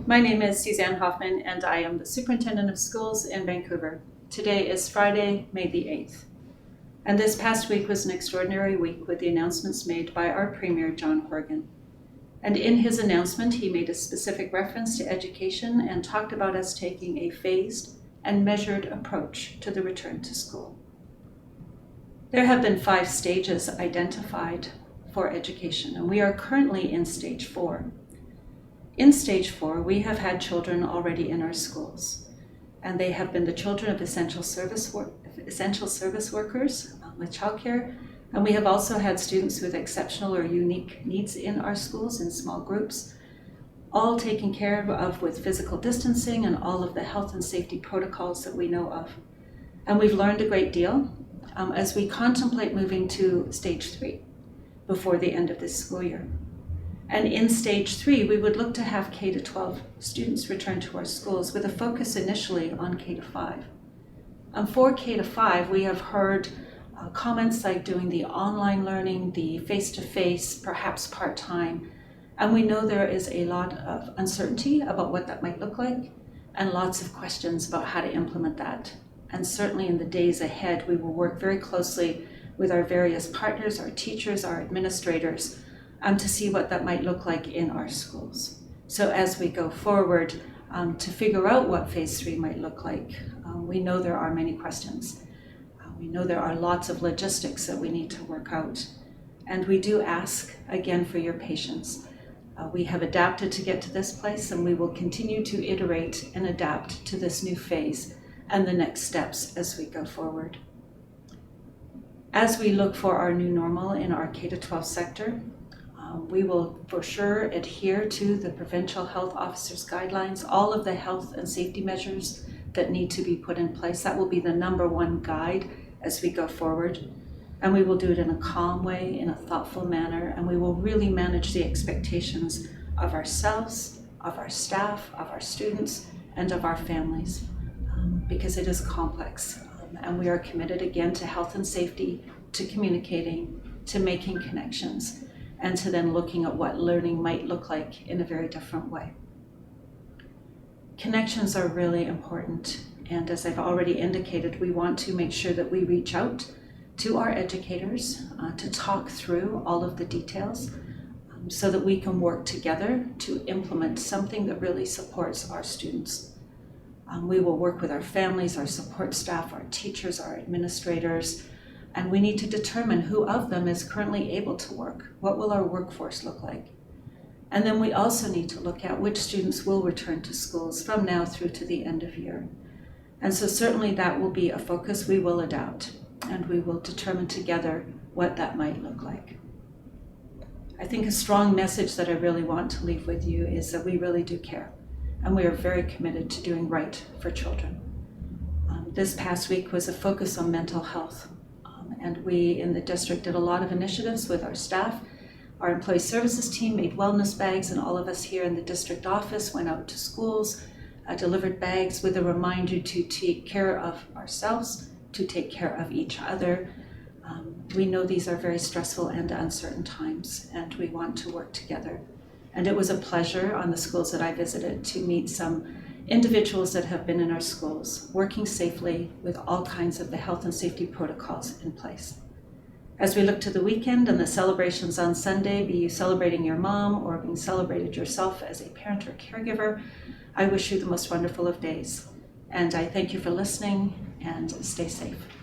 My name is Suzanne Hoffman, and I am the Superintendent of Schools in Vancouver. Today is Friday, May the 8th. And this past week was an extraordinary week with the announcements made by our Premier, John Horgan. And in his announcement, he made a specific reference to education and talked about us taking a phased and measured approach to the return to school. There have been 5 stages identified for education, and we are currently in stage 4. In stage 4, we have had children already in our schools, and they have been the children of essential service workers with childcare, and we have also had students with exceptional or unique needs in our schools in small groups, all taken care of with physical distancing and all of the health and safety protocols that we know of. And we've learned a great deal as we contemplate moving to stage 3 before the end of this school year. And in stage 3, we would look to have K-12 students return to our schools with a focus initially on K-5. For K-5, we have heard comments like doing the online learning, the face-to-face, perhaps part-time, and we know there is a lot of uncertainty about what that might look like and lots of questions about how to implement that. And certainly in the days ahead, we will work very closely with our various partners, our teachers, our administrators, to see what that might look like in our schools. So as we go forward to figure out what phase 3 might look like, we know there are many questions. We know there are lots of logistics that we need to work out. And we do ask again for your patience. We have adapted to get to this place, and we will continue to iterate and adapt to this new phase and the next steps as we go forward. As we look for our new normal in our K-12 sector, we will for sure adhere to the provincial health officers' guidelines, all of the health and safety measures that need to be put in place. That will be the number one guide as we go forward. And we will do it in a calm way, in a thoughtful manner, and we will really manage the expectations of ourselves, of our staff, of our students, and of our families, because it is complex. And we are committed again to health and safety, to communicating, to making connections, and to then looking at what learning might look like in a very different way. Connections are really important, and as I've already indicated, we want to make sure that we reach out to our educators to talk through all of the details so that we can work together to implement something that really supports our students. We will work with our families, our support staff, our teachers, our administrators, and we need to determine who of them is currently able to work. What will our workforce look like? And then we also need to look at which students will return to schools from now through to the end of year. And so certainly that will be a focus. We will adapt, and we will determine together what that might look like. I think a strong message that I really want to leave with you is that we really do care, and we are very committed to doing right for children. This past week was a focus on mental health. And we in the district did a lot of initiatives with our staff. Our employee services team made wellness bags, and all of us here in the district office went out to schools, delivered bags with a reminder to take care of ourselves, to take care of each other. We know these are very stressful and uncertain times, and we want to work together. And it was a pleasure on the schools that I visited to meet some individuals that have been in our schools, working safely with all kinds of the health and safety protocols in place. As we look to the weekend and the celebrations on Sunday, be you celebrating your mom or being celebrated yourself as a parent or caregiver, I wish you the most wonderful of days. And I thank you for listening, and stay safe.